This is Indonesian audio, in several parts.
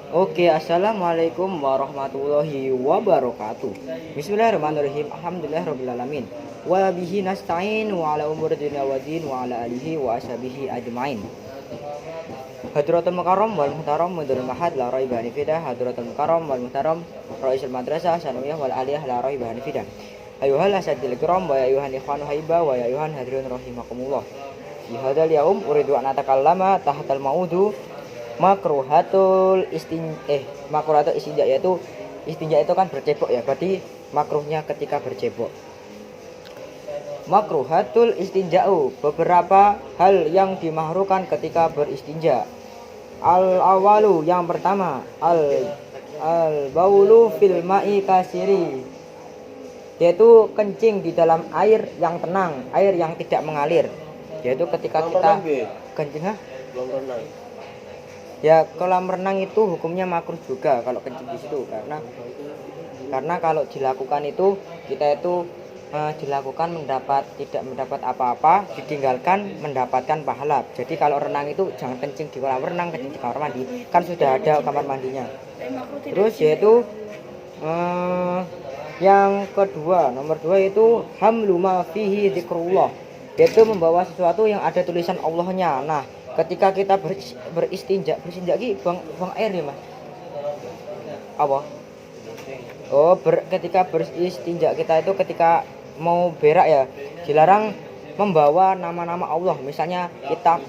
Oke, assalamualaikum warahmatullahi wabarakatuh. Bismillahirrahmanirrahim. Alhamdulillahirobbilalamin. Wa bihi nasta'in wa ala umuri dunya wa din wa ala alihi wa ashabihi ajmain. Hadratul mukarram wal muhtaram mudhir mahad la raiba fidah. Hadratul mukarram wal muhtaram raisul madrasah sanawiyah wal aliyah la raiba fidah. Ayuhal asadil kiram wa ayuhan ikhwanu haiba wa ayuhan hadirin rahimakumullah. Fi hadzal yaum uridu an atakallama tahtal maudu makruhatul istinja, yaitu istinja itu kan bercebok ya, berarti makruhnya ketika bercebok. Makruhatul istinja'u, beberapa hal yang dimakruhkan ketika beristinja. Al awalu, yang pertama, al baulu fil ma'i kasiri, yaitu kencing di dalam air yang tenang, air yang tidak mengalir. Yaitu ketika kita kencing ya, kolam renang itu hukumnya makruh juga kalau kencing di situ, karena kalau dilakukan itu kita itu dilakukan tidak mendapat apa-apa, ditinggalkan mendapatkan pahala. Jadi kalau renang itu jangan kencing di kolam renang, kencing di kamar mandi, kan sudah ada kamar mandinya. Terus yaitu yang kedua, nomor 2 itu hamlu ma fihi dzikrullah, yaitu membawa sesuatu yang ada tulisan Allahnya. Nah, ketika kita beristinja buang air ya mas, apa? Ketika beristinja kita itu ketika mau berak ya, dilarang membawa nama-nama Allah. Misalnya kita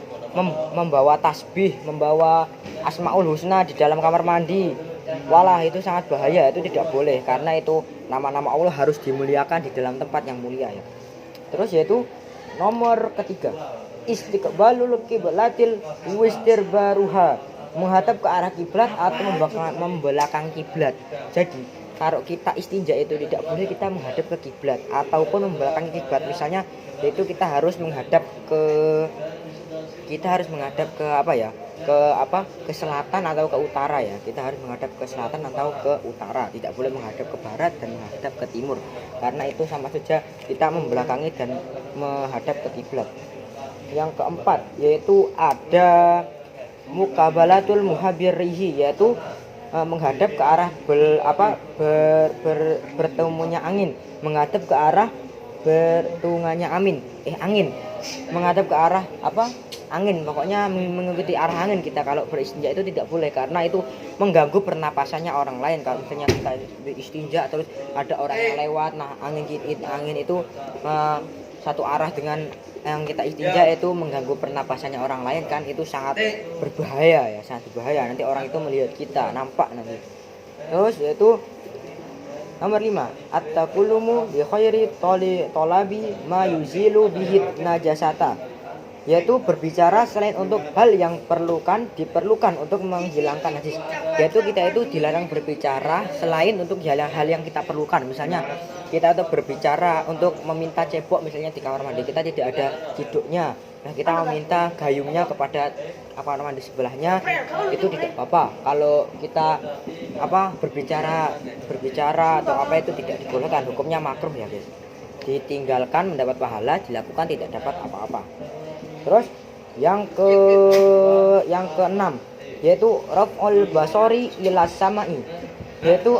membawa tasbih, membawa asmaul husna di dalam kamar mandi, walah itu sangat bahaya, itu tidak boleh, karena itu nama-nama Allah harus dimuliakan di dalam tempat yang mulia ya. Terus yaitu nomor ketiga, istiqbalul qiblatil wistirbaruha, menghadap ke arah kiblat atau membelakang kiblat. Jadi kalau kita istinja itu tidak boleh kita menghadap ke kiblat ataupun membelakangi kiblat. Misalnya yaitu kita harus menghadap ke apa ya? Ke selatan atau ke utara ya. Kita harus menghadap ke selatan atau ke utara. Tidak boleh menghadap ke barat dan menghadap ke timur. Karena itu sama saja kita membelakangi dan menghadap ke kiblat. Yang keempat yaitu ada mukabalatul muhabirihi, yaitu menghadap ke arah bertemunya angin, menghadap ke arah bertungannya angin, menghadap ke arah angin, pokoknya mengikuti arah angin kita kalau beristinja itu tidak boleh, karena itu mengganggu pernapasannya orang lain. Kalau misalnya kita beristinja terus ada orang yang lewat, nah angin itu satu arah dengan yang kita istinja, itu mengganggu pernapasannya orang lain, kan itu sangat berbahaya ya, sangat berbahaya. Nanti orang itu melihat kita, nampak nanti. Terus yaitu nomor 5, at-takulumu bi khairi tolabi ma yuzilu bihi najasata, yaitu berbicara selain untuk hal yang diperlukan untuk menghilangkan najis. Yaitu kita itu dilarang berbicara selain untuk hal yang kita perlukan. Misalnya kita itu berbicara untuk meminta cebok, misalnya di kamar mandi kita tidak ada ciduknya, nah kita meminta gayungnya kepada kamar mandi sebelahnya, itu tidak apa-apa. Kalau kita berbicara atau apa itu tidak dibolehkan, hukumnya makruh ya guys. Ditinggalkan mendapat pahala, dilakukan tidak dapat apa-apa. Terus yang keenam yaitu raf'ul basori ila samai, yaitu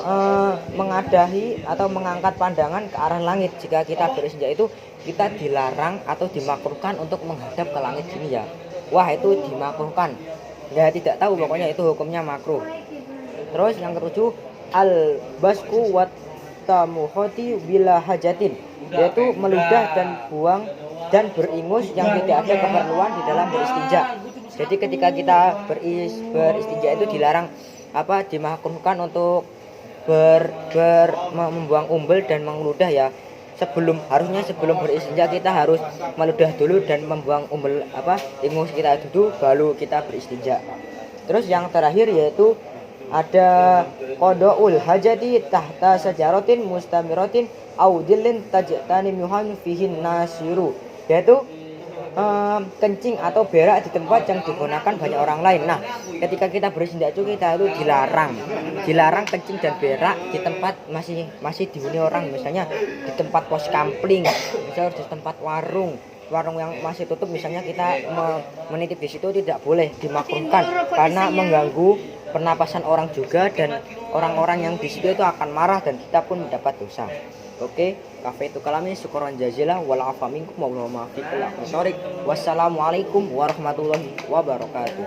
mengadahi atau mengangkat pandangan ke arah langit. Jika kita beristinja itu kita dilarang atau dimakruhkan untuk menghadap ke langit sini ya. Wah, itu dimakruhkan. Ya tidak tahu, pokoknya itu hukumnya makruh. Terus yang ketujuh al basku wat tamuhoti bila hajatin, yaitu meludah dan buang dan beringus yang tidak ada keperluan di dalam beristinja. Jadi ketika kita beristinja itu dilarang dimakruhkan untuk membuang umbel dan mengeludah ya. Harusnya sebelum beristinja kita harus meludah dulu dan membuang umbel ingus kita dulu, baru kita beristinja. Terus yang terakhir yaitu ada qadaul hajati tahta sajaratin mustamiratin au dillin tajtani muhan fihin nasiru, yaitu kencing atau berak di tempat yang digunakan banyak orang lain. Nah, ketika kita beristinja itu kita itu dilarang kencing dan berak di tempat masih dihuni orang, misalnya di tempat pos kampling, misalnya di tempat warung yang masih tutup, misalnya kita menitip di situ tidak boleh, dimakruhkan karena mengganggu pernapasan orang juga, dan orang-orang yang di situ itu akan marah dan kita pun mendapat dosa. Oke, kafe itu kalami syukran jazilah wal afa minkum wa wassalamualaikum warahmatullahi wabarakatuh.